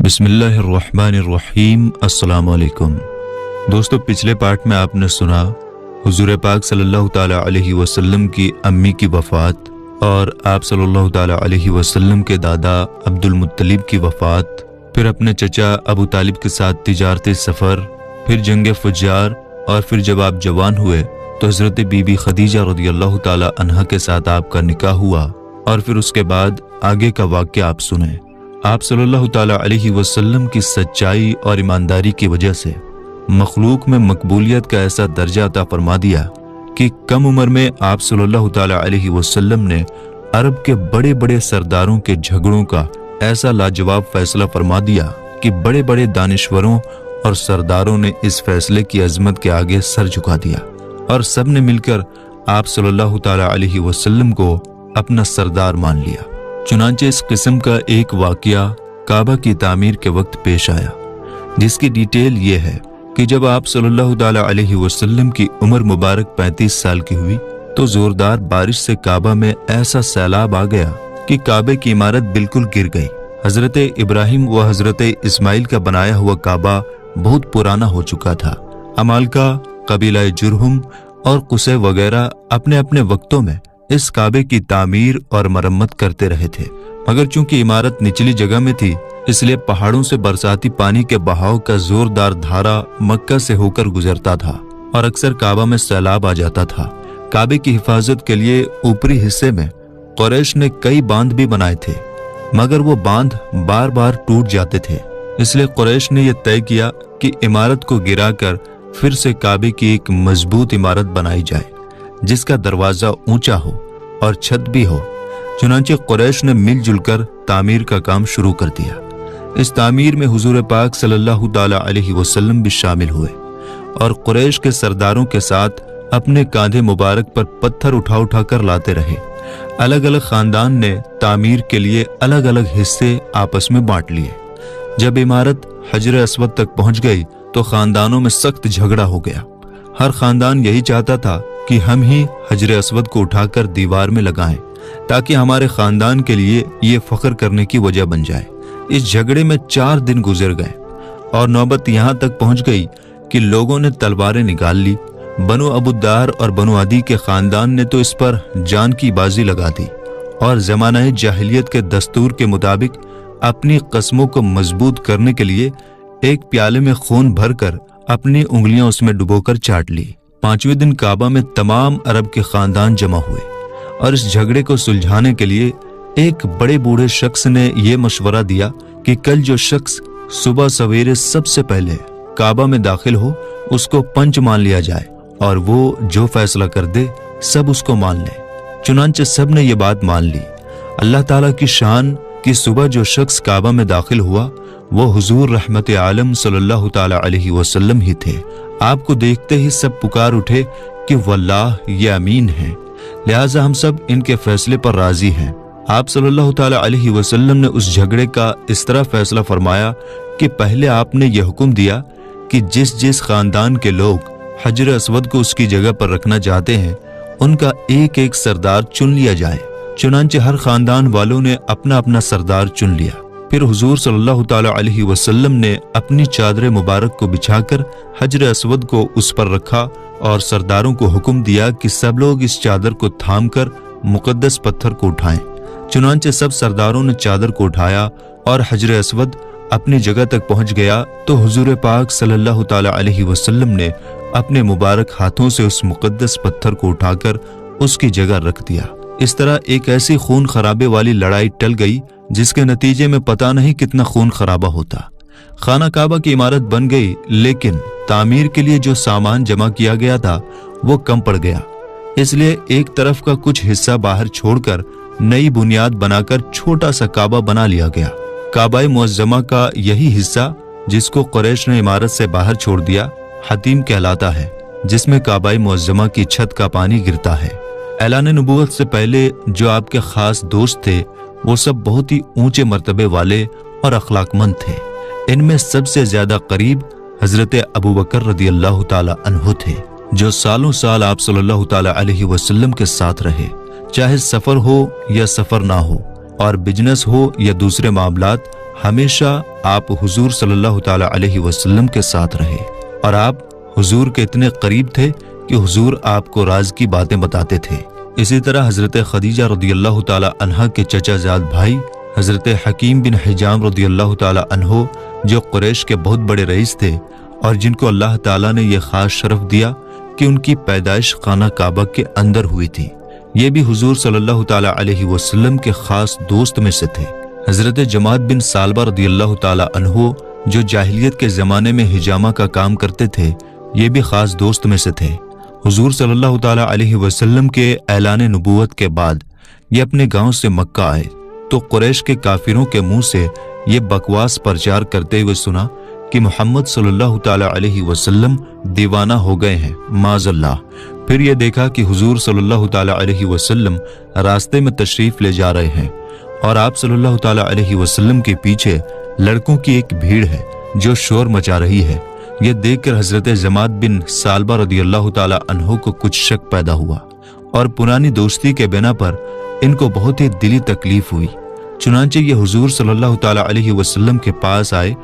बिस्मिल्लाह अर्रहमान अर्रहीम। अस्सलाम वालेकुम दोस्तों, पिछले पार्ट में आपने सुना हुजूर पाक सल्लल्लाहु ताला अलैहि वसल्लम की अम्मी की वफ़ात और आप सल्लल्लाहु ताला अलैहि वसल्लम के दादा अब्दुल मुत्तलिब की वफ़ात, फिर अपने चचा अबू तालिब के साथ तिजारती सफ़र, फिर जंग फुज्जार, और फिर जब आप जवान हुए तो हज़रत बीबी खदीजा रज़ियल्लाहु ताला अन्हा के साथ आपका निकाह हुआ, और फिर उसके बाद आगे का वाक़या आप सुने। आप सल्लल्लाहु ताला अलैहि वसल्लम की सच्चाई और ईमानदारी की वजह से मखलूक में मकबूलियत का ऐसा दर्जा अता फरमा दिया कि कम उम्र में आप सल्लल्लाहु ताला अलैहि वसल्लम ने अरब के बड़े बड़े सरदारों के झगड़ों का ऐसा लाजवाब फैसला फरमा दिया कि बड़े बड़े दानिश्वरों और सरदारों ने इस फैसले की अजमत के आगे सर झुका दिया और सब ने मिलकर आप सल्लल्लाहु ताला अलैहि वसल्लम को अपना सरदार मान लिया। चुनांचे इस किस्म का एक वाकया काबा की तामीर के वक्त पेश आया, जिसकी डिटेल ये है कि जब आप सल्लल्लाहु ताला अलैहि वसल्लम की उम्र मुबारक 35 साल की हुई तो जोरदार बारिश से काबा में ऐसा सैलाब आ गया कि काबे की इमारत बिल्कुल गिर गई। हजरत इब्राहिम व हजरत इस्माइल का बनाया हुआ काबा बहुत पुराना हो चुका था। अमालका, कबीला जुरहुम और कुसै वगैरह अपने अपने वक्तों में इस काबे की तामीर और मरम्मत करते रहे थे, मगर चूंकि इमारत निचली जगह में थी इसलिए पहाड़ों से बरसाती पानी के बहाव का जोरदार धारा मक्का से होकर गुजरता था और अक्सर काबा में सैलाब आ जाता था। काबे की हिफाजत के लिए ऊपरी हिस्से में कुरैश ने कई बांध भी बनाए थे, मगर वो बांध बार बार टूट जाते थे। इसलिए कुरैश ने यह तय किया कि इमारत को गिराकर फिर से काबे की एक मजबूत इमारत बनाई जाए जिसका दरवाजा ऊंचा हो और छत भी हो। चुनांचे कुरैश ने मिलजुल कर तामीर का काम शुरू कर दिया। इस तामीर में हुजूर पाक सल्लल्लाहु ताला अलैहि वसल्लम भी शामिल हुए और कुरैश के सरदारों के साथ अपने कांधे मुबारक पर पत्थर उठा उठा कर लाते रहे। अलग अलग खानदान ने तामीर के लिए अलग अलग हिस्से आपस में बांट लिए। जब इमारत हजर अस्वद तक पहुंच गई तो खानदानों में सख्त झगड़ा हो गया। हर खानदान यही चाहता था कि हम ही हजर अस्वद को उठाकर दीवार में लगाएं ताकि हमारे खानदान के लिए ये फख्र करने की वजह बन जाए। इस झगड़े में 4 दिन गुजर गए और नौबत यहाँ तक पहुंच गई कि लोगों ने तलवारें निकाल ली। बनु अबुद्दार और बनु अदी के खानदान ने तो इस पर जान की बाजी लगा दी और ज़माना जाहिलियत के दस्तूर के मुताबिक अपनी कस्मों को मजबूत करने के लिए एक प्याले में खून भरकर अपनी उंगलियां उसमें डुबोकर चाट ली। 5वें दिन काबा में तमाम अरब के खानदान जमा हुए और इस झगड़े को सुलझाने के लिए एक बड़े बूढ़े शख्स ने यह मशवरा दिया कि कल जो शख्स सुबह सवेरे सबसे पहले काबा में दाखिल हो उसको पंच मान लिया जाए और वो जो फैसला कर दे सब उसको मान ले। चुनांचे सब ने ये बात मान ली। अल्लाह ताला की शान कि सुबह जो शख्स काबा में दाखिल हुआ वो हुजूर रहमत आलम सल्लल्लाहु ताला अलैहि वसल्लम ही थे। आपको देखते ही सब पुकार उठे कि वल्लाह ये अमीन है, लिहाजा हम सब इनके फैसले पर राजी हैं। आप सल्लल्लाहु ताला अलैहि वसल्लम ने उस झगड़े का इस तरह फैसला फरमाया कि पहले आपने यह हुक्म दिया कि जिस जिस खानदान के लोग हजर अस्वद को उसकी जगह पर रखना चाहते हैं उनका एक एक सरदार चुन लिया जाए। चुनांचे हर खानदान वालों ने अपना अपना सरदार चुन लिया। फिर हुजूर सल्लल्लाहु ताला अलैहि वसल्लम ने अपनी चादर मुबारक को बिछाकर हजर अस्वद को उस पर रखा और सरदारों को हुक्म दिया कि सब लोग इस चादर को थामकर मुकद्दस पत्थर को उठाएं। चुनांचे सब सरदारों ने चादर को उठाया और हजर अस्वद अपनी जगह तक पहुंच गया तो हुजूर पाक सल्लल्लाहु ताला अलैहि वसल्लम ने अपने मुबारक हाथों से उस मुकद्दस पत्थर को उठाकर उसकी जगह रख दिया। इस तरह एक ऐसी खून खराबे वाली लड़ाई टल गई जिसके नतीजे में पता नहीं कितना खून खराबा होता। खाना काबा की इमारत बन गई, लेकिन तामीर के लिए जो सामान जमा किया गया था वो कम पड़ गया। इसलिए एक तरफ का कुछ हिस्सा बाहर छोड़कर नई बुनियाद बनाकर छोटा सा काबा बना लिया गया। काबाए मुअज्जमा का यही हिस्सा जिसको कुरैश ने इमारत से बाहर छोड़ दिया हतीम कहलाता है, जिसमें काबाए मुअज्जमा की छत का पानी गिरता है। ऐलान नबूवत से पहले जो आपके खास दोस्त थे वो सब बहुत ही ऊंचे मर्तबे वाले और अखलाकमंद थे। इनमें सबसे ज्यादा करीब हजरत अबू बकर रदियल्लाहु ताला अन्हु थे, जो सालों साल आप सल्लल्लाहु ताला अलैहि वसल्लम के साथ रहे, चाहे सफर हो या सफर ना हो और बिजनेस हो या दूसरे मामलात, हमेशा आप हुजूर सल्लल्लाहु ताला अलैहि वसल्लम के साथ रहे और आप हुजूर के इतने करीब थे कि हुजूर आपको राज की बातें बताते थे। इसी तरह हजरत खदीजा रदियल्लाहु ताला अन्हा के चचाजाद भाई हजरत हकीम बिन हिजाम रदियल्लाहु ताला अन्हो, जो कुरैश के बहुत बड़े रईस थे और जिनको अल्लाह ताला ने यह खास शरफ दिया कि उनकी पैदाइश खाना काबा के अंदर हुई थी, ये भी हुजूर सल्लल्लाहु ताला अलैहि वसल्लम के खास दोस्त में से थे। हजरत जमात बिन सालबा रदियल्लाहु ताला अन्हो, जो जाहिलियत के ज़माने में हिजामा का काम करते थे, ये भी खास दोस्त में से थे। हुजूर सल्लल्लाहु ताला अलैहि वसल्लम के ऐलान नबूवत के बाद ये अपने गांव से मक्का आए तो कुरैश के काफिरों के मुंह से ये बकवास प्रचार करते हुए सुना कि मोहम्मद सल्लल्लाहु ताला अलैहि वसल्लम दीवाना हो गए हैं, माज़अल्लाह। फिर ये देखा कि हुजूर सल्लल्लाहु ताला अलैहि वसल्लम रास्ते में तशरीफ ले जा रहे हैं और आप सल्लल्लाहु ताला अलैहि वसल्लम के पीछे लड़कों की एक भीड़ है जो शोर मचा रही है। यह देखकर हजरत जमात बिन सालबा रदियल्लाहु ताला अन्हो को कुछ शक पैदा हुआ और पुरानी दोस्ती के बिना पर इनको बहुत ही दिली तकलीफ हुई। चुनांचे ये हुजूर सल्लल्लाहु ताला अलैहि वसल्लम के पास आए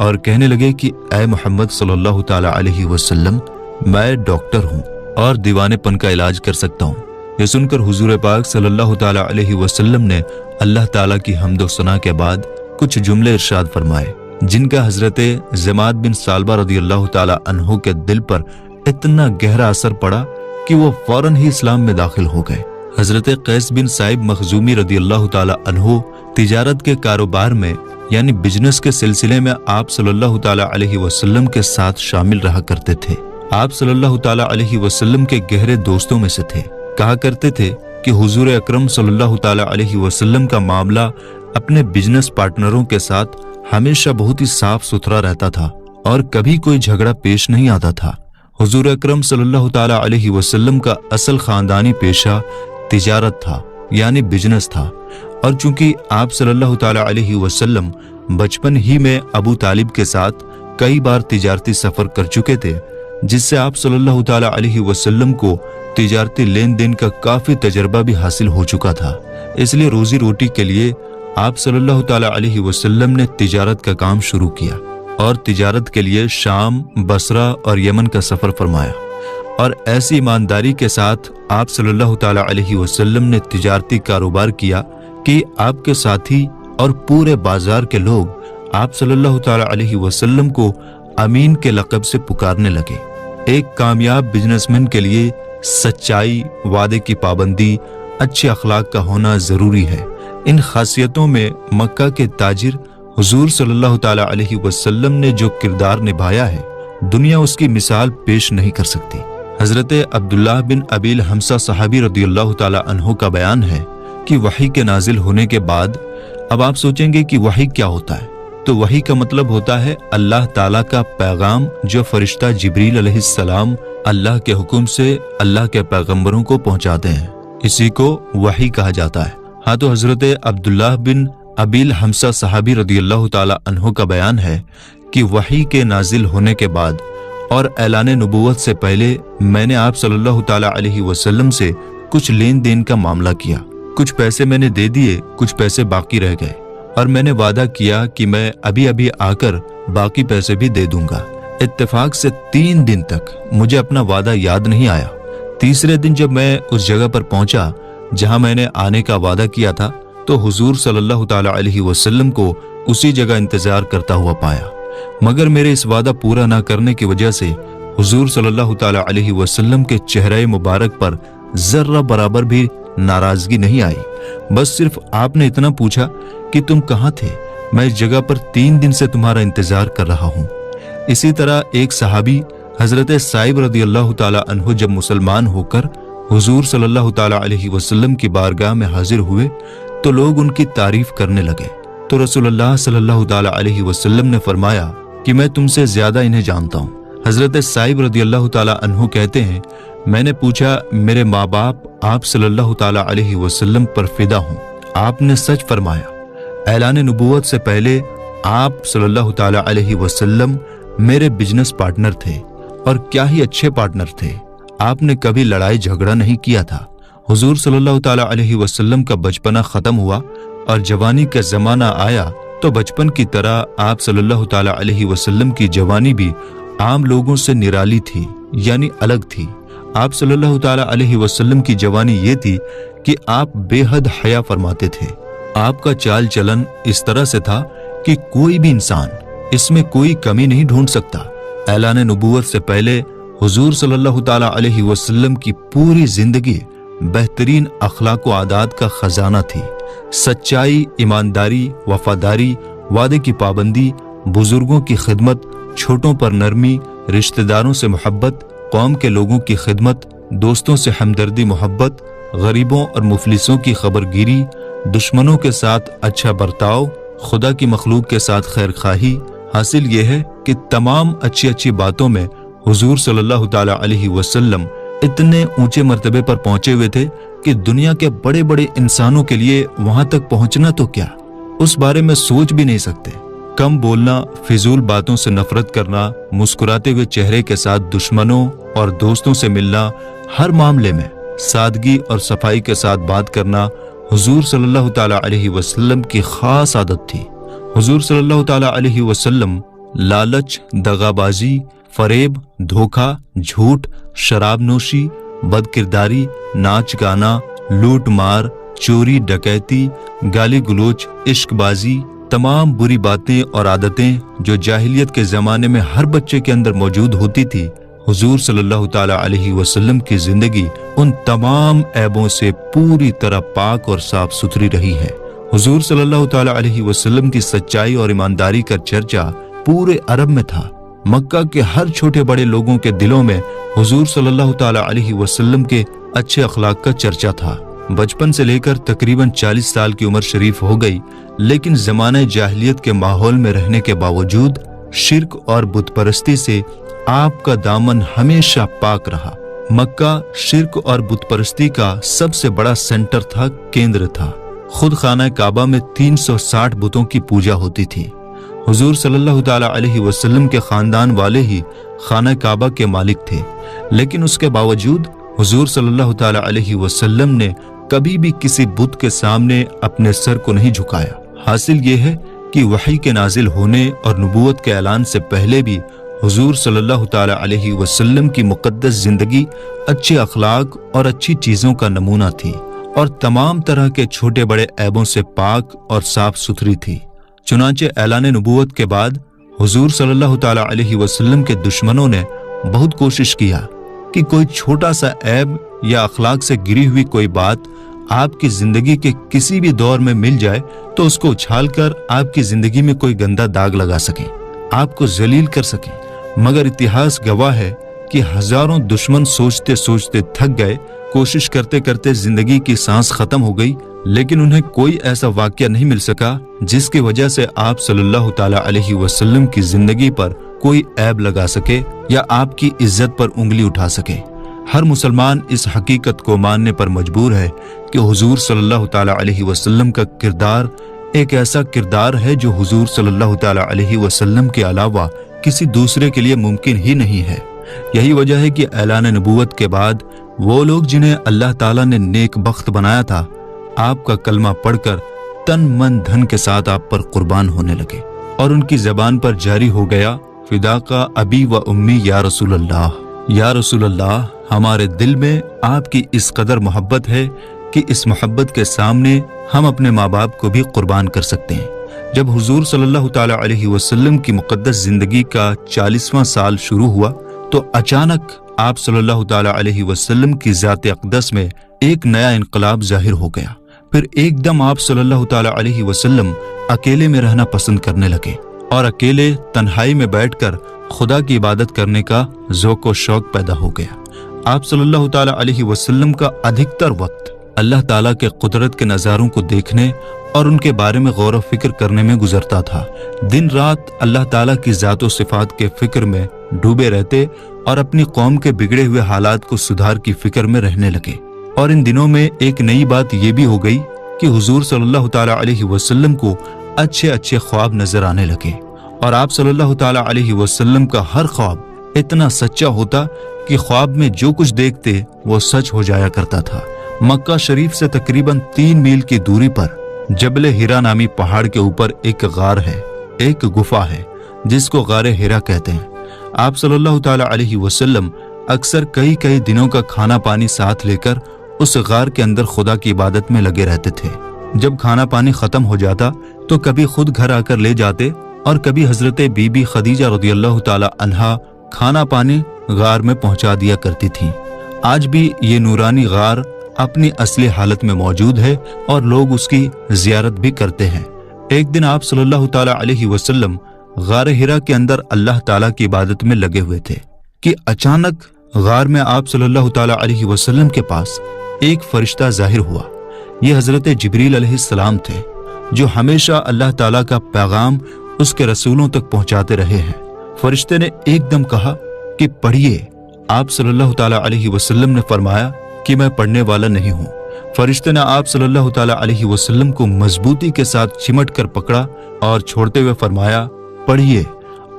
और कहने लगे कि ऐ मोहम्मद सल्लल्लाहु ताला अलैहि वसल्लम, मैं डॉक्टर हूँ और दीवानेपन का इलाज कर सकता हूँ। ये सुनकर हुजूर पाक सल्लल्लाहु ताला अलैहि वसल्लम ने अल्लाह ताला की हम्द सना के बाद कुछ जुमले इरशाद फरमाए, जिनका हजरत जमात बिन सालबा रदियल्लाहु ताला अन्हो के दिल पर इतना गहरा असर पड़ा कि वो फौरन ही इस्लाम में दाखिल हो गए। हजरत कैस बिन साइब मखजूमी रदियल्लाहु ताला अन्हो तिजारत के कारोबार में यानी बिजनेस के सिलसिले में आप सल्लल्लाहु ताला अलैहि वसल्लम के साथ शामिल रहा करते थे। आप सल्लल्लाहु ताला अलैहि वसल्लम के गहरे दोस्तों में से थे। कहा करते थे कि हुजूर अकरम सल्लल्लाहु ताला अलैहि वसल्लम का मामला अपने बिजनेस पार्टनरों के साथ हमेशा बहुत ही साफ सुथरा रहता था और कभी कोई झगड़ा पेश नहीं आता था। हुजूर अकरम सल्लल्लाहु ताला अलैहि वसल्लम का असल खानदानी पेशा तिजारत था यानी बिजनेस था और चूंकि आप सल्लल्लाहु ताला अलैहि वसल्लम बचपन ही में अबू तालिब के साथ कई बार तिजारती सफर कर चुके थे, जिससे आप सल्लल्लाहु ताला अलैहि वसल्लम को तिजारती लेन देन का काफी तजर्बा भी हासिल हो चुका था। इसलिए रोजी रोटी के लिए आप सल्लल्लाहु ताला अलैहि वसल्लम ने तिजारत का काम शुरू किया और तिजारत के लिए शाम, बसरा और यमन का सफर फरमाया और ऐसी ईमानदारी के साथ आप सल्लल्लाहु ताला अलैहि वसल्लम ने तिजारती कारोबार किया कि आपके साथी और पूरे बाजार के लोग आप सल्लल्लाहु ताला अलैहि वसल्लम को अमीन के लक़ब से पुकारने लगे। एक कामयाब बिजनेसमैन के लिए सच्चाई, वादे की पाबंदी, अच्छे अखलाक का होना जरूरी है। इन खासियतों में मक्का के ताजिर हुजूर सल्लल्लाहु ताला अलैहि वसल्लम ने जो किरदार निभाया है, दुनिया उसकी मिसाल पेश नहीं कर सकती। हजरत अब्दुल्लाह बिन अबील हमसा सहाबी रदियल्लाहु ताला अन्हो का बयान है कि वही के नाजिल होने के बाद, अब आप सोचेंगे कि वही क्या होता है, तो वही का मतलब होता है अल्लाह ताला का पैगाम जो फरिश्ता जिब्रील अलैहिस्सलाम अल्लाह के हुक्म से अल्लाह के पैगंबरों को पहुंचाते हैं, इसी को वही कहा जाता है। हाँ, तो हजरत अब्दुल्लाह बिन अबील हमसा सहाबी रदियल्लाहु ताला अन्हो का बयान है कि वही के नाजिल होने के बाद और ऐलान नबूवत से पहले मैंने आप सल्लल्लाहु ताला अलैहि वसल्लम से कुछ लेन देन का मामला किया। कुछ पैसे मैंने दे दिए, कुछ पैसे बाकी रह गए और मैंने वादा किया कि मैं अभी अभी आकर बाकी पैसे भी दे दूंगा। इत्तेफाक से 3 दिन तक मुझे अपना वादा याद नहीं आया। तीसरे दिन जब मैं उस जगह पर पहुंचा जहां मैंने आने का वादा किया था, तो हुजूर सल्लल्लाहु ताला अलैहि वसल्लम को उसी जगह इंतजार करता हुआ पाया, मगर मेरे इस वादा पूरा ना करने की वजह से हुजूर सल्लल्लाहु ताला अलैहि वसल्लम के चेहरे मुबारक पर जर्रा बराबर भी नाराजगी नहीं आई। बस सिर्फ आपने इतना पूछा कि तुम कहाँ थे, मैं इस जगह पर 3 दिन से तुम्हारा इंतजार कर रहा हूँ। इसी तरह एक सहाबी हजरत साइब रदियल्लाहु ताला अन्हु जब मुसलमान होकर हुजूर सल्लल्लाहु ताला अलैहि वसल्लम की बारगाह में हाजिर हुए तो लोग उनकी तारीफ करने लगे। तो रसूलुल्लाह सल्लल्लाहु ताला अलैहि वसल्लम ने फरमाया कि मैं तुमसे ज्यादा इन्हें जानता हूँ। हजरत साइब रदियल्लाहु ताला अन्हु कहते हैं, मैंने पूछा, मेरे माँ बाप आप सल्लल्लाहु ताला अलैहि वसल्लम पर फिदा हूँ। आपने सच फरमाया, ऐलान नबूवत से पहले आप सल्लल्लाहु ताला अलैहि वसल्लम मेरे बिजनेस पार्टनर थे और क्या ही अच्छे पार्टनर थे। आपने कभी लड़ाई झगड़ा नहीं किया था। हुजूर सल्लल्लाहु ताला अलैहि वसल्लम का बचपना खत्म हुआ और जवानी का जमाना आया तो बचपन की तरह आप सल्लल्लाहु ताला अलैहि वसल्लम की जवानी भी आम लोगों से निराली थी, यानी अलग थी। आप सल्लल्लाहु ताला अलैहि वसल्लम की जवानी ये थी कि आप बेहद हया फरमाते थे। आपका चाल चलन इस तरह से था कि कोई भी इंसान इसमें कोई कमी नहीं ढूंढ सकता। ऐलान नबूवत से पहले हुजूर सल्लल्लाहु ताला अलैहि वसल्लम की पूरी जिंदगी बेहतरीन अखलाक व आदात का खजाना थी। सच्चाई, ईमानदारी, वफादारी, वादे की पाबंदी, बुजुर्गों की खिदमत, छोटों पर नरमी, रिश्तेदारों से मोहब्बत, कौम के लोगों की खिदमत, दोस्तों से हमदर्दी मोहब्बत, गरीबों और मुफलिसों की खबरगिरी, दुश्मनों के साथ अच्छा बर्ताव, खुदा की मखलूक के साथ खैर खाही। हासिल ये है कि तमाम अच्छी अच्छी बातों में हुजूर सल्लल्लाहु ताला अलैहि वसल्लम इतने ऊंचे मर्तबे पर पहुंचे हुए थे कि दुनिया के बड़े बड़े इंसानों के लिए वहां तक पहुंचना तो क्या, उस बारे में सोच भी नहीं सकते। कम बोलना, फिजूल बातों से नफरत करना, मुस्कुराते हुए चेहरे के साथ दुश्मनों और दोस्तों से मिलना, हर मामले में सादगी और सफाई के साथ बात करना हुजूर सल्लल्लाहु ताला अलैहि वसल्लम की खास आदत थी। हुजूर सल्लल्लाहु ताला अलैहि वसल्लम लालच, दगाबाजी, फरेब, धोखा, झूठ, शराब नोशी, बदकिरदारी, नाच गाना, लूट मार, चोरी डकैती, गाली गलोच, इश्कबाजी, तमाम बुरी बातें और आदतें जो जाहिलियत के जमाने में हर बच्चे के अंदर मौजूद होती थी, हुजूर सल्लल्लाहु ताला अलैहि वसल्लम की जिंदगी उन तमाम ऐबों से पूरी तरह पाक और साफ सुथरी रही है। हुजूर सल्लल्लाहु ताला अलैहि वसल्लम की सच्चाई और ईमानदारी का चर्चा पूरे अरब में था। मक्का के हर छोटे बड़े लोगों के दिलों में हुजूर सल्लल्लाहु ताला अलैहि वसल्लम के अच्छे अखलाक का चर्चा था। बचपन से लेकर तकरीबन 40 साल की उम्र शरीफ हो गई, लेकिन जमाने जाहिलियत के माहौल में रहने के बावजूद शिर्क और बुत परस्ती से आपका दामन हमेशा पाक रहा। मक्का शिर्क और बुत परस्ती का सबसे बड़ा सेंटर था, केंद्र था। खुद खाना काबा में 360 बुतों की पूजा होती थी। हुजूर सल्लल्लाहु ताला अलैहि वसल्लम के खानदान वाले ही खाना काबा के मालिक थे, लेकिन उसके बावजूद हुजूर सल्लल्लाहु ताला अलैहि वसल्लम ने कभी भी किसी बुत के सामने अपने सर को नहीं झुकाया। हासिल ये है कि वही के नाजिल होने और नबूवत के ऐलान से पहले भी हुजूर सल्लल्लाहु ताला अलैहि वसल्लम की मुकद्दस जिंदगी अच्छे अखलाक और अच्छी चीजों का नमूना थी और तमाम तरह के छोटे बड़े ऐबों से पाक और साफ सुथरी थी। चुनांचे ऐलान नबूवत के बाद हुजूर सल्लल्लाहु ताला अलैहि वसल्लम के दुश्मनों ने बहुत कोशिश किया कि कोई छोटा सा ऐब या अखलाक से गिरी हुई कोई बात आपकी जिंदगी के किसी भी दौर में मिल जाए तो उसको उछालकर आपकी जिंदगी में कोई गंदा दाग लगा सके, आपको जलील कर सके। मगर इतिहास गवाह है कि हजारों दुश्मन सोचते सोचते थक गए, कोशिश करते करते जिंदगी की सांस खत्म हो गई, लेकिन उन्हें कोई ऐसा वाकया नहीं मिल सका जिसकी वजह से आप सल्लल्लाहु ताला अलैहि वसल्लम की जिंदगी पर कोई ऐब लगा सके या आपकी इज्जत पर उंगली उठा सके। हर मुसलमान इस हकीकत को मानने पर मजबूर है कि हुजूर सल्लल्लाहु ताला अलैहि वसल्लम का किरदार एक ऐसा किरदार है जो हुजूर सल्लल्लाहु ताला अलैहि वसल्लम के अलावा किसी दूसरे के लिए मुमकिन ही नहीं है। यही वजह है कि ऐलान नबूवत के बाद वो लोग जिन्हें अल्लाह ताला ने नेक बख्त बनाया था, आपका कलमा पढ़कर तन मन धन के साथ आप पर कुर्बान होने लगे और उनकी जबान पर जारी हो गया, फिदा का अबी व उम्मी या रसूल अल्लाह, या रसूल अल्लाह। हमारे दिल में आपकी इस कदर मोहब्बत है कि इस मोहब्बत के सामने हम अपने माँ बाप को भी कुर्बान कर सकते हैं। जब हुजूर सल्लल्लाहु ताला अलैहि वसल्लम की मुकद्दस जिंदगी का 40वां साल शुरू हुआ तो अचानक आप सल्लल्लाहु ताला अलैहि वसल्लम की ज़ात अक़दस में एक नया इनकलाब जाहिर हो गया। फिर एकदम आप सल्लल्लाहु ताला अलैहि वसल्लम अकेले में रहना पसंद करने लगे और अकेले तन्हाई में बैठकर खुदा की इबादत करने का ज़ौक़ व शौक़ पैदा हो गया। आप सल्लल्लाहु ताला अलैहि वसल्लम का अधिकतर वक्त अल्लाह ताला के कुदरत के नज़ारों को देखने और उनके बारे में गौर व फिक्र करने में गुजरता था। दिन रात अल्लाह ताला की ज़ात व सिफ़ात के फिक्र में डूबे रहते और अपनी कौम के बिगड़े हुए हालात को सुधार की फिक्र में रहने लगे। और इन दिनों में एक नई बात ये भी हो गई कि हुजूर सल्लल्लाहु ताला अलैहि वसल्लम को अच्छे अच्छे ख्वाब नजर आने लगे और आप सल्लल्लाहु ताला अलैहि वसल्लम का हर ख्वाब इतना सच्चा होता कि ख्वाब में जो कुछ देखते वो सच हो जाया करता था। मक्का शरीफ से तकरीबन 3 मील की दूरी पर जबल हिरा नामी पहाड़ के ऊपर एक गार है, एक गुफा है जिसको गार हिरा कहते हैं। आप सल्लल्लाहु ताला अलैहि वसल्लम अक्सर कई कई दिनों का खाना पानी साथ लेकर उस गार के अंदर खुदा की इबादत में लगे रहते थे। जब खाना पानी खत्म हो जाता तो कभी खुद घर आकर ले जाते और कभी हजरत बीबी खदीजा रदियल्लाहु ताला अन्हा खाना पानी गार में पहुंचा दिया करती थीं। आज भी ये नूरानी गार अपनी असली हालत में मौजूद है और लोग उसकी जियारत भी करते हैं। एक दिन आप सल्लल्लाहु ताला अलैहि वसल्लम गार हिरा के अंदर अल्लाह ताला की इबादत में लगे हुए थे कि अचानक गार में आप सल्लल्लाहु ताला अलैहि वसल्लम के पास एक फरिश्ता जाहिर हुआ। ये हजरत जिब्रील अलैहिस्सलाम थे जो हमेशा अल्लाह ताला का पैगाम उसके रसूलों तक पहुंचाते रहे हैं। फरिश्ते ने एकदम कहा कि पढ़िए। आप सल्लल्लाहु ताला अलैहि वसल्लम ने फरमाया कि मैं पढ़ने वाला नहीं हूँ। फरिश्ते ने आप सल्लल्लाहु ताला अलैहि वसल्लम को मजबूती के साथ चिमट कर पकड़ा और छोड़ते हुए फरमाया पढ़िए।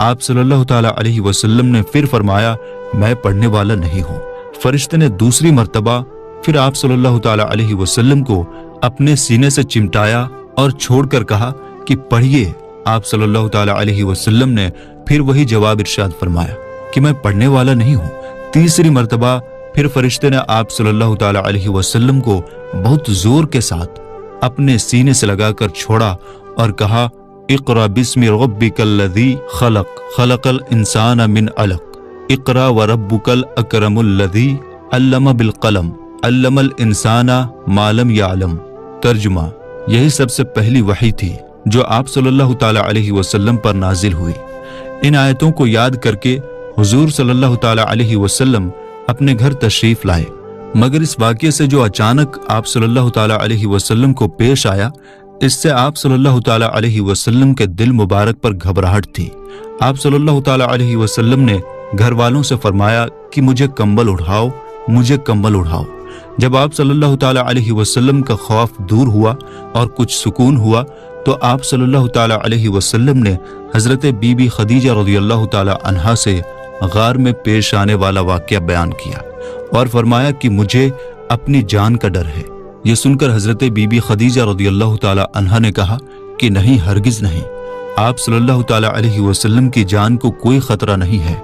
आप सल्लल्लाहु ताला अलैहि वसल्लम ने फिर फरमाया मैं पढ़ने वाला नहीं हूँ। फरिश्ते ने दूसरी मर्तबा फिर आप सल्लल्लाहु ताला अलैहि वसल्लम को अपने सीने से चिमटाया और छोड़कर कहा कि पढ़िए। आप सल्लल्लाहु ताला अलैहि वसल्लम ने फिर वही जवाब इरशाद फरमाया कि मैं पढ़ने वाला नहीं हूँ। तीसरी मर्तबा फिर फरिश्ते ने आप सल्लल्लाहु ताला अलैहि वसल्लम को बहुत जोर के साथ अपने सीने से लगाकर छोड़ा और कहा इक़रा बिस्मि रब्बिकल्लज़ी खलक़ खलक़ल इंसाना मिन अलक़ इक़रा व रब्बुकल अकरमुल्लज़ी अल्लमा बिल क़लम अल्लमल इंसाना मा लम यअलम। तर्जुमा, यही सबसे पहली वही थी जो आप सल्लल्लाहु ताला अलैहि वसल्लम पर नाजिल हुई। इन आयतों को याद करके हुजूर सल्लल्लाहु ताला अलैहि वसल्लम अपने घर तशरीफ लाए, मगर इस वाक़ये से जो अचानक आप सल्लल्लाहु ताला अलैहि वसल्लम को पेश आया, इससे आप सल्लल्लाहु ताला अलैहि वसल्लम के दिल मुबारक पर घबराहट थी। आप सल्लल्लाहु ताला अलैहि वसल्लम ने घर वालों से फरमाया कि मुझे कंबल उठाओ, मुझे कंबल उठाओ। जब आप सल्लल्लाहु ताला अलैहि वसल्लम का खौफ दूर हुआ और कुछ सुकून हुआ तो आप सल्लल्लाहु ताला अलैहि वसल्लम ने हजरत बीबी खदीजा रदियल्लाहु ताला अन्हा से गार में पेश आने वाला वाक़या बयान किया और फरमाया कि मुझे अपनी जान का डर है। ये सुनकर हजरत बीबी खदीजा रदियल्लाहु ताला अन्हा ने कहा कि नहीं, हरगिज नहीं, आप सल्लल्लाहु ताला अलैहि वसल्लम की जान को कोई खतरा नहीं है।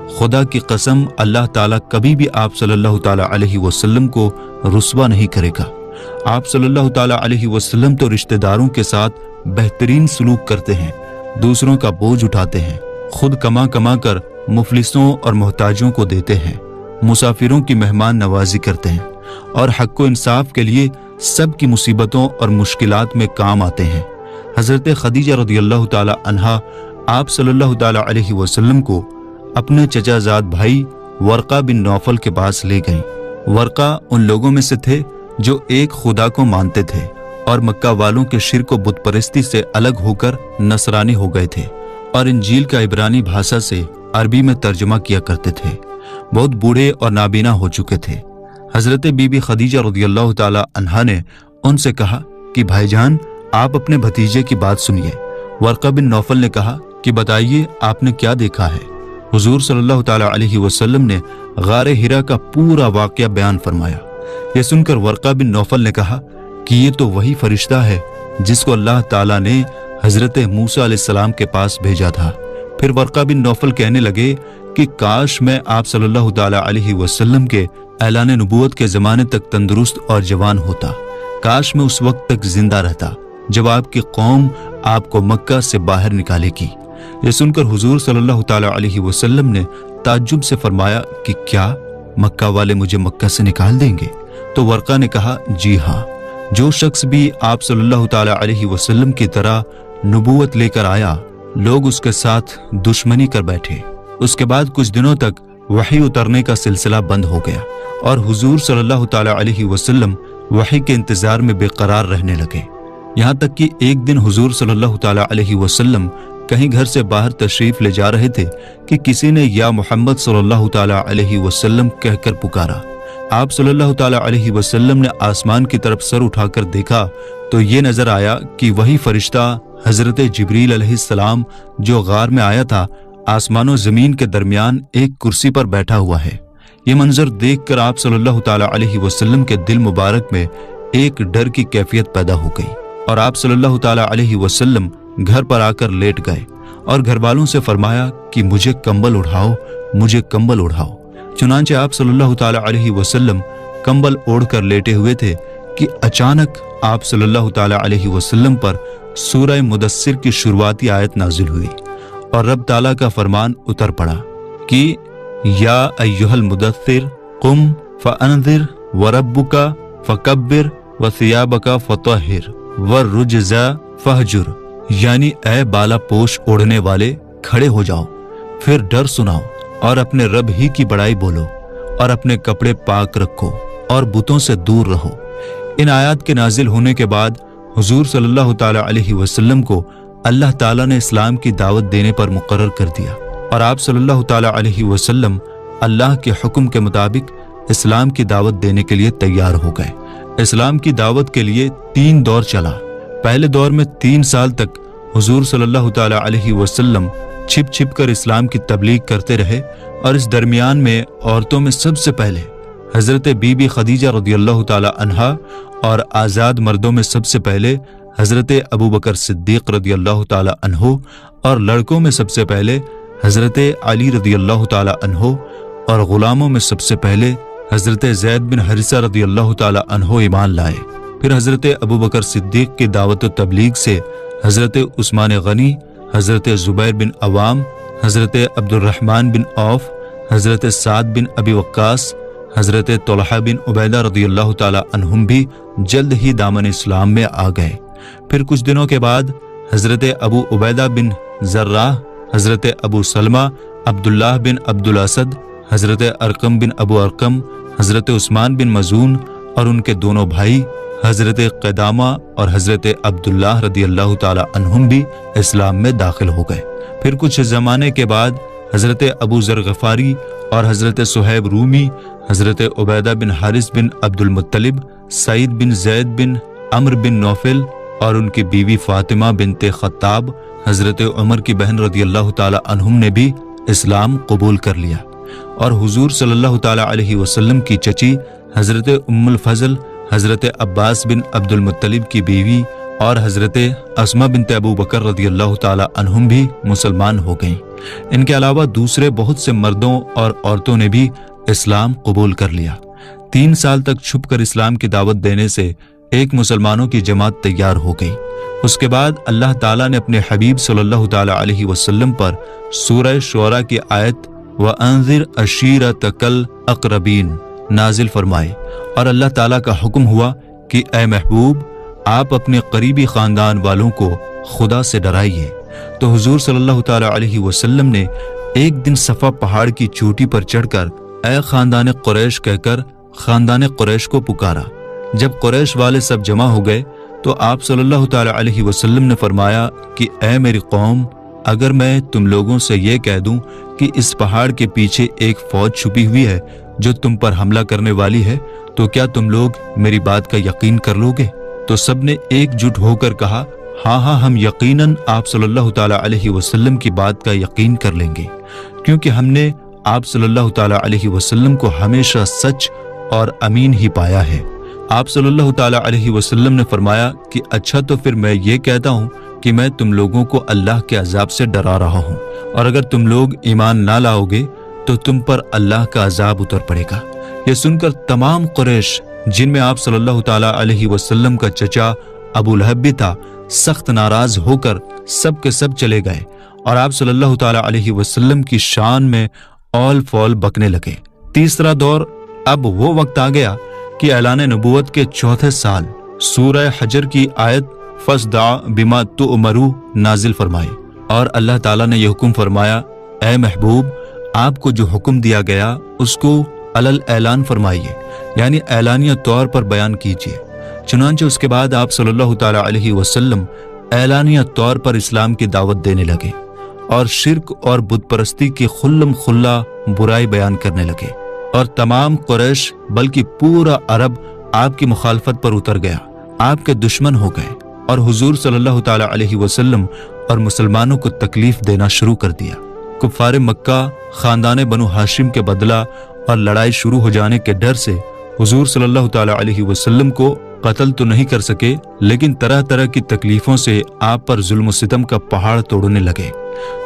खुदा की कसम, अल्लाह ताला कभी भी आप सल्लल्लाहु ताला अलैहि वसल्लम को रुस्वा नहीं करेगा। आप सल्लल्लाहु ताला अलैहि वसल्लम तो रिश्तेदारों के साथ बेहतरीन सलूक करते हैं, दूसरों का बोझ उठाते हैं, खुद कमा कमा कर मुफलिसों और मोहताजों को देते हैं, मुसाफिरों की मेहमान नवाजी करते हैं और हक़ व इंसाफ के लिए सब की मुसीबतों और मुश्किलात में काम आते हैं। हजरत खदीजा रदियल्लाहु ताला अन्हा आप सल्लल्लाहु ताला अलैहि वसल्लम को अपने चचाजाद भाई वर्का बिन नौफल के पास ले गईं। वर्का उन लोगों में से थे जो एक खुदा को मानते थे और मक्का वालों के शिर्क व बुत परस्ती से अलग होकर नसरानी हो गए थे और इंजील का इब्रानी भाषा से अरबी में तर्जुमा किया करते थे। बहुत बूढ़े और नाबीना हो चुके थे। हजरत बीबी खदीजा रदियल्लाहु ताला अन्हा ने उनसे कहा कि भाईजान, आप अपने भतीजे की बात सुनिए। वर्का बिन नौफल ने कहा कि बताइए, आपने क्या देखा है। हुजूर सल्लल्लाहु ताला अलैहि वसल्लम ने गारे हिरा का पूरा वाक़या बयान फरमाया। यह सुनकर वर्का बिन नौफल ने कहा कि ये तो वही फरिश्ता है जिसको अल्लाह ताला ने हजरत मूसा अलैहिस्सलाम के पास भेजा था। फिर वर्का बिन नौफल कहने लगे कि काश मैं आप सल्लल्लाहु ताला अलैहि वसल्लम के ऐलान नबूवत के ज़माने तक तंदुरुस्त और जवान होता। काश मैं उस वक्त तक जिंदा रहता जब आपकी कौम आपको मक्का से बाहर निकालेगी। ये सुनकर हुजूर सल्लल्लाहु ताला अलैहि वसल्लम ने ताज्जुब से फरमाया कि क्या मक्का वाले मुझे मक्का से निकाल देंगे? तो वर्का ने कहा, जी हाँ, जो शख्स भी आप सल्लल्लाहु ताला अलैहि वसल्लम की तरह नबूवत लेकर आया, लोग उसके साथ दुश्मनी कर बैठे। उसके बाद कुछ दिनों तक वही उतरने का सिलसिला बंद हो गया और हुजूर सल्लल्लाहु ताला अलैहि वसल्लम वही के इंतजार में बेकरार रहने लगे। यहाँ तक कि एक दिन हुजूर सल्लल्लाहु ताला अलैहि वसल्लम कहीं घर से बाहर तशरीफ ले जा रहे थे कि किसी ने या मोहम्मद सल्लल्लाहु ताला अलैहि वसल्लम कहकर पुकारा। आप सल्लल्लाहु ताला अलैहि वसल्लम ने आसमान की तरफ सर उठाकर देखा तो ये नजर आया कि वही फरिश्ता हजरत जिब्रील अलैहिस्सलाम जो गार में आया था, आसमान और जमीन के दरमियान एक कुर्सी पर बैठा हुआ है। ये मंजर देखकर आप सल्लल्लाहु ताला अलैहि वसल्लम के दिल मुबारक में एक डर की कैफियत पैदा हो गई। اور آپ صلی اللہ تعالیٰ علیہ وسلم گھر پر آ کر لیٹ گئے اور گھر والوں سے فرمایا کہ مجھے کمبل اڑھاؤ، مجھے کمبل اڑھاؤ۔ چنانچہ آپ صلی اللہ تعالیٰ علیہ وسلم کمبل اوڑھ کر لیٹے ہوئے تھے کہ اچانک آپ صلی اللہ تعالیٰ علیہ وسلم پر سورہ مدثر کی شروعاتی آیت نازل ہوئی اور رب تعالیٰ کا فرمان اتر پڑا کہ یا ایھا المدثر قم فانذر وربک فکبر وثیابک فطہر والرجز فہجر، یعنی اے بالا پوش اوڑھنے والے کھڑے ہو جاؤ، پھر ڈر سناؤ اور اپنے رب ہی کی بڑائی بولو اور اپنے کپڑے پاک رکھو اور بتوں سے دور رہو۔ ان آیات کے نازل ہونے کے بعد حضور صلی اللہ تعالیٰ علیہ وسلم کو اللہ تعالیٰ نے اسلام کی دعوت دینے پر مقرر کر دیا اور آپ صلی اللہ تعالیٰ علیہ وسلم اللہ کے حکم کے مطابق اسلام کی دعوت دینے کے لیے تیار ہو گئے۔ اسلام کی دعوت کے لیے 3 دور چلا۔ پہلے دور میں 3 سال تک حضور صلی اللہ تعالیٰ علیہ وسلم چھپ چھپ کر اسلام کی تبلیغ کرتے رہے، اور اس درمیان میں عورتوں میں سب سے پہلے حضرت بی بی خدیجہ رضی اللہ تعالیٰ عنہا اور آزاد مردوں میں سب سے پہلے حضرت ابو بکر صدیق رضی اللہ تعالیٰ عنہ، اور لڑکوں میں سب سے پہلے حضرت علی رضی اللہ تعالیٰ عنہ، اور غلاموں میں سب سے پہلے حضرت زید بن حارثہ رضی اللہ تعالیٰ عنہ ایمان لائے۔ پھر حضرت ابو بکر صدیق کی دعوت و تبلیغ سے حضرت عثمان غنی، حضرت زبیر بن عوام، حضرت عبد الرحمن بن عوف، حضرت سعد بن ابی وقاص، حضرت طلحہ بن عبیدہ رضی اللہ تعالیٰ عنہم بھی جلد ہی دامن اسلام میں آ گئے۔ پھر کچھ دنوں کے بعد حضرت ابو عبیدہ بن جراح، حضرت ابو سلمہ، عبداللہ بن عبد الاسد، حضرت ارقم بن ابو ارقم، حضرت عثمان بن مظعون اور ان کے دونوں بھائی حضرت قدامہ اور حضرت عبداللہ رضی اللہ تعالیٰ عنہم بھی اسلام میں داخل ہو گئے۔ پھر کچھ زمانے کے بعد حضرت ابو ذر غفاری اور حضرت صہیب رومی، حضرت عبیدہ بن حارث بن عبد المطلب، سعید بن زید بن عمرو بن نوفل اور ان کی بیوی فاطمہ بنت خطاب، حضرت عمر کی بہن رضی اللہ تعالیٰ عنہم نے بھی اسلام قبول کر لیا، اور حضور صلی اللہ تعالیٰ علیہ وسلم کی چچی حضرت ام الفضل، حضرت عباس بن عبد المطلب کی بیوی اور حضرت اسماء بنت ابو بکر رضی اللہ تعالیٰ عنہم بھی مسلمان ہو گئیں۔ ان کے علاوہ دوسرے بہت سے مردوں اور عورتوں نے بھی اسلام قبول کر لیا۔ 3 سال تک چھپ کر اسلام کی دعوت دینے سے ایک مسلمانوں کی جماعت تیار ہو گئی۔ اس کے بعد اللہ تعالیٰ نے اپنے حبیب صلی اللہ تعالیٰ علیہ وسلم پر سورہ شعراء کی آیت وَأَنذِرْ عَشِيرَتَكَ الْأَقْرَبِينَ نازل فرمائے، اور اللہ تعالیٰ کا حکم ہوا کہ اے محبوب، آپ اپنے قریبی خاندان والوں کو خدا سے ڈرائیے۔ تو حضور صلی اللہ تعالیٰ علیہ وسلم نے ایک دن صفا پہاڑ کی چوٹی پر چڑھ کر اے خاندان قریش کہہ کر خاندان قریش کو پکارا۔ جب قریش والے سب جمع ہو گئے تو آپ صلی اللہ تعالیٰ علیہ وسلم نے فرمایا کہ اے میری قوم، اگر میں تم لوگوں سے یہ کہہ دوں کہ اس پہاڑ کے پیچھے ایک فوج چھپی ہوئی ہے جو تم پر حملہ کرنے والی ہے، تو کیا تم لوگ میری بات کا یقین کر لو گے؟ تو سب نے ایک جٹ ہو کر کہا ہاں ہاں، ہم یقیناً آپ صلی اللہ تعالیٰ علیہ وسلم کی بات کا یقین کر لیں گے، کیونکہ ہم نے آپ صلی اللہ تعالیٰ علیہ وسلم کو ہمیشہ سچ اور امین ہی پایا ہے۔ آپ صلی اللہ تعالیٰ علیہ وسلم نے فرمایا کہ اچھا، تو پھر میں یہ کہتا ہوں کہ میں تم لوگوں کو اللہ کے عذاب سے ڈرا رہا ہوں، اور اگر تم لوگ ایمان نہ لاؤ گے تو تم پر اللہ کا عذاب اتر پڑے گا۔ یہ سن کر تمام قریش، جن میں آپ صلی اللہ تعالیٰ علیہ وسلم کا چچا ابو لہب بھی تھا، سخت ناراض ہو کر سب کے سب چلے گئے، اور آپ صلی اللہ تعالیٰ علیہ وسلم کی شان میں اول فول بکنے لگے۔ تیسرا دور، اب وہ وقت آ گیا کہ اعلان نبوت کے 4تھے سال سورہ حجر کی آیت فَاصْدَعْ بِمَا تُؤْمَرُ نازل فرمائی، اور اللہ تعالیٰ نے یہ حکم فرمایا اے محبوب، آپ کو جو حکم دیا گیا اس کو علل اعلان فرمائیے، یعنی اعلانیہ طور پر بیان کیجیے۔ چنانچہ اس کے بعد آپ صلی اللہ تعالیٰ علیہ وسلم اعلانیہ طور پر اسلام کی دعوت دینے لگے، اور شرک اور بت پرستی کی خلم خلا برائی بیان کرنے لگے، اور تمام قریش بلکہ پورا عرب آپ کی مخالفت پر اتر گیا، آپ کے دشمن ہو گئے، اور حضور صلی اللہ تعالیٰ علیہ وسلم اور مسلمانوں کو تکلیف دینا شروع کر دیا۔ کفار مکہ خاندان بنو ہاشم کے بدلہ اور لڑائی شروع ہو جانے کے ڈر سے حضور صلی اللہ تعالیٰ علیہ وسلم کو قتل तो नहीं कर सके, लेकिन तरह तरह की तकलीफों से आप पर जुल्म सितम का पहाड़ तोड़ने लगे।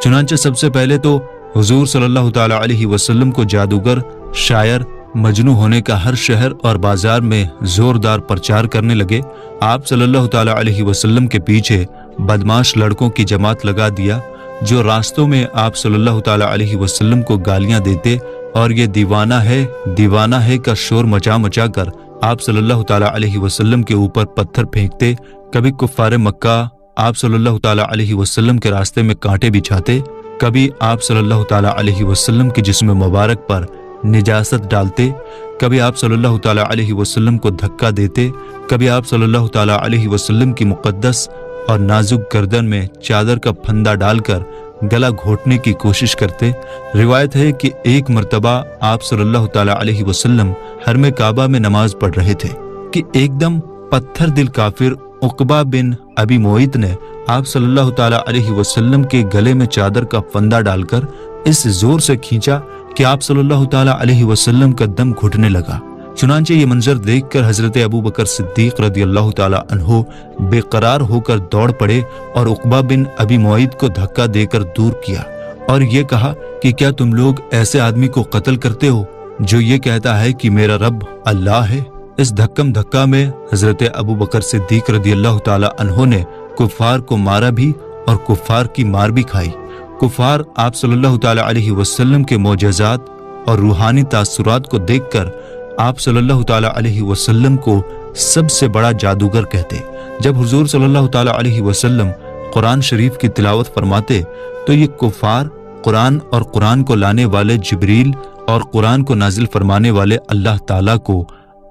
चुनांचे सबसे पहले तो हुजूर सल्लल्लाहु ताला अलैहि वसल्लम को जादूगर, शायर, मजनू होने का हर शहर और बाजार में जोरदार प्रचार करने लगे। आप सल्लल्लाहु ताला अलैहि वसल्लम के पीछे बदमाश लड़कों की जमात लगा दिया, जो रास्तों में आप सल्लल्लाहु ताला अलैहि वसल्लम को गालियां देते और ये दीवाना है का शोर मचा मचा कर आप सल्लल्लाहु ताला अलैहि वसल्लम के ऊपर पत्थर फेंकते। कभी कुफ्फारे मक्का आप सल्लल्लाहु ताला अलैहि वसल्लम के रास्ते में कांटे बिछाते, कभी आप सल्लल्लाहु ताला अलैहि वसल्लम के जिस्म मुबारक पर निजासत डालते, कभी आप सल्लल्लाहु ताला अलैहि वसल्लम को धक्का देते, कभी आप सल्लल्लाहु ताला अलैहि वसल्लम की मुक़द्दस और नाजुक गर्दन में चादर का फंदा डालकर गला घोटने की कोशिश करते। रिवायत है कि एक मर्तबा आप सल्लल्लाहु ताला अलैहि वसल्लम हरमे काबा में नमाज पढ़ रहे थे कि एकदम पत्थर दिल काफिर उकबा बिन अबी मोइत ने आप सल्लल्लाहु ताला अलैहि वसल्लम के गले में चादर का फंदा डालकर इस जोर से खींचा कि आप सल्लल्लाहु ताला अलैहि वसल्लम का दम घुटने लगा। चुनांचे ये मंजर देखकर हजरत अबू बकर सिद्दीक रदियल्लाहु ताला अन्हो बेकरार होकर दौड़ पड़े और उकबा बिन अबी मुअय्यिद को धक्का देकर दूर किया और ये कहा कि क्या तुम लोग ऐसे आदमी को कत्ल करते हो जो ये कहता है कि मेरा रब अल्लाह है। इस धक्कम धक्का में हजरत अबू बकर सिद्दीक रदियल्लाहु ताला अन्हो ने कुफार को मारा भी और कुफार की मार भी खाई। कुफार आप सल्लल्लाहु ताला अलैहि वसल्लम के मोजज़ात और रूहानी तासुरात को देखकर आप सल्लल्लाहु ताला अलैहि वसल्लम को सबसे बड़ा जादूगर कहते। जब हुजूर सल्लल्लाहु ताला अलैहि वसल्लम कुरान शरीफ की तिलावत फरमाते तो ये कुफार कुरान और कुरान को लाने वाले जिब्रील और कुरान को नाजिल फरमाने वाले अल्लाह ताला को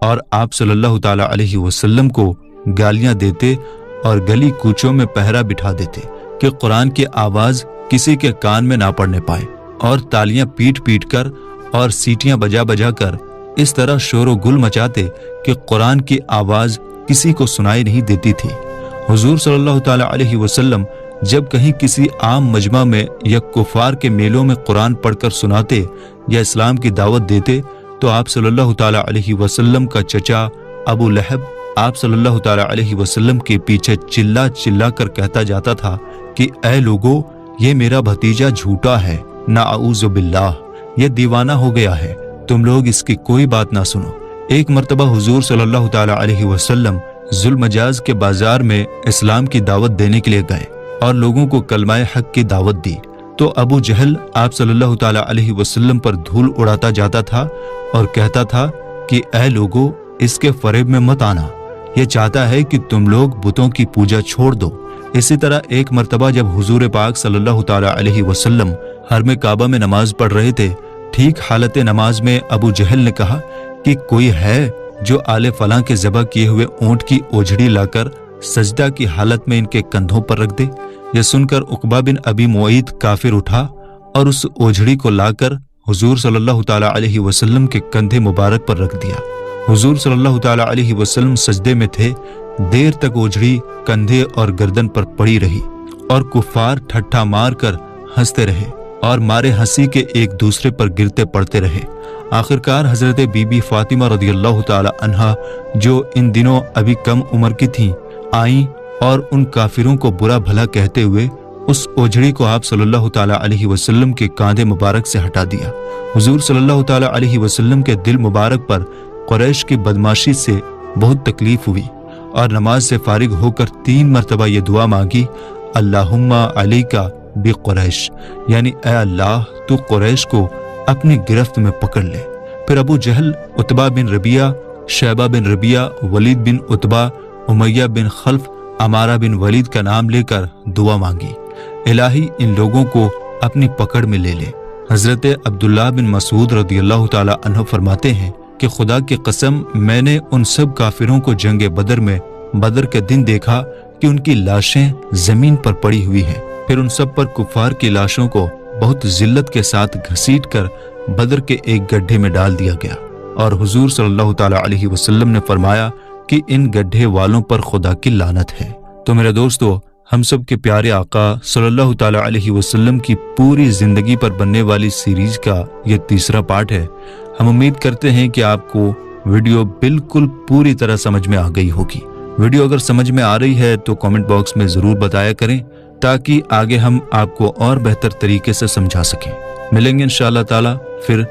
और आप सल्लल्लाहु ताला अलैहि वसल्लम को गालियां देते और गली कूचों में पहरा बिठा देते कि कुरान की आवाज किसी के कान में ना पड़ने पाए, और तालियां पीट पीट कर और सीटियां बजा बजा कर इस तरह शोर गुल मचाते कि कुरान की आवाज किसी को सुनाई नहीं देती थी। हुजूर सल्लल्लाहु ताला अलैहि वसल्लम जब कहीं किसी आम मजमा में या कुफार के मेलों में कुरान पढ़कर सुनाते या इस्लाम की दावत देते तो आप सल्लल्लाहु ताला अलैहि वसल्लम का चचा अबू लहब आप सल्लल्लाहु ताला अलैहि वसल्लम के पीछे चिल्ला चिल्ला कर कहता जाता था कि ऐ लोगो, ये मेरा भतीजा झूठा है, नाऊज़ु बिल्लाह, ये दीवाना हो गया है, तुम लोग इसकी कोई बात ना सुनो। एक मर्तबा हुजूर सल्लल्लाहु ताला अलैहि वसल्लम जुल्मजाज के बाजार में इस्लाम की दावत देने के लिए गए और लोगों को कलमाए हक की दावत दी तो अबू जहल आप सल्लल्लाहु ताला अलैहि वसल्लम पर धूल उड़ाता जाता था और कहता था कि ऐ लोगो, इसके फरेब में मत आना, ये चाहता है कि तुम लोग बुतों की पूजा छोड़ दो। इसी तरह एक मर्तबा जब हुजूर पाक सल्लल्लाहु ताला अलैहि वसल्लम हरमे काबा में नमाज पढ़ रहे थे, ठीक हालत नमाज में अबू जहल ने कहा कि कोई है जो आले फलां के ज़बह किए हुए ऊंट की ओझड़ी लाकर सजदा की हालत में इनके कंधों पर रख दे। यह सुनकर उकबा बिन अबी मुअय्यिद काफिर उठा और उस ओझड़ी को लाकर हुजूर सल्लल्लाहु ताला अलैहि वसल्लम के कंधे मुबारक पर रख दिया। हुजूर सल्लल्लाहु ताला अलैहि वसल्लम सजदे में थे, देर तक ओझड़ी कंधे और गर्दन पर पड़ी रही और कुफार ठट्ठा मार कर हंसते रहे और मारे हंसी के एक दूसरे पर गिरते पड़ते रहे। आखिरकार हजरत बीबी फातिमा रदियल्लाहु ताला अन्हा, जो इन दिनों अभी कम उम्र की थीं, आईं और उन काफिरों को बुरा भला कहते हुए उस ओझड़ी को आप सल्लल्लाहु ताला अलैहि वसल्लम के कांधे मुबारक से हटा दिया। हुजूर सल्लल्लाहु ताला अलैहि वसल्लम के दिल मुबारक पर कुरैश की बदमाशी से बहुत तकलीफ हुई और नमाज से फारिग होकर 3 मरतबा ये दुआ मांगी, अल्लाहुम्मा अलैका बि कुरैश, यानी ऐ अल्लाह, तू कुरैश को अपनी गिरफ्त में पकड़ ले। फिर अबू जहल, उतबा बिन रबिया, शैबा बिन रबिया, वलीद बिन उतबा, उमैया बिन खल्फ, अमारा बिन वलीद का नाम लेकर दुआ मांगी, इलाही इन लोगों को अपनी पकड़ में ले ले। हजरत अब्दुल्लाह बिन मसूद रदियल्लाहु ताला अन्हु फरमाते हैं कि खुदा की कसम, मैंने उन सब काफिरों को जंगे बदर में बदर के दिन देखा कि उनकी लाशें जमीन पर पड़ी हुई हैं। फिर उन सब पर कुफार की लाशों को बहुत जिल्लत के साथ घसीट कर बदर के एक गड्ढे में डाल दिया गया और हुजूर सल्लल्लाहु ताला अलैहि वसल्लम ने फरमाया कि इन गड्ढे वालों पर खुदा की लानत है। तो मेरे दोस्तों, हम सब के प्यारे आका सल्लल्लाहु ताला अलैहि वसल्लम की पूरी जिंदगी पर बनने वाली सीरीज का ये तीसरा पार्ट है। हम उम्मीद करते हैं कि आपको वीडियो बिल्कुल पूरी तरह समझ में आ गई होगी। वीडियो अगर समझ में आ रही है तो कमेंट बॉक्स में ज़रूर बताया करें ताकि आगे हम आपको और बेहतर तरीके से समझा सकें। मिलेंगे इंशाअल्लाह ताला फिर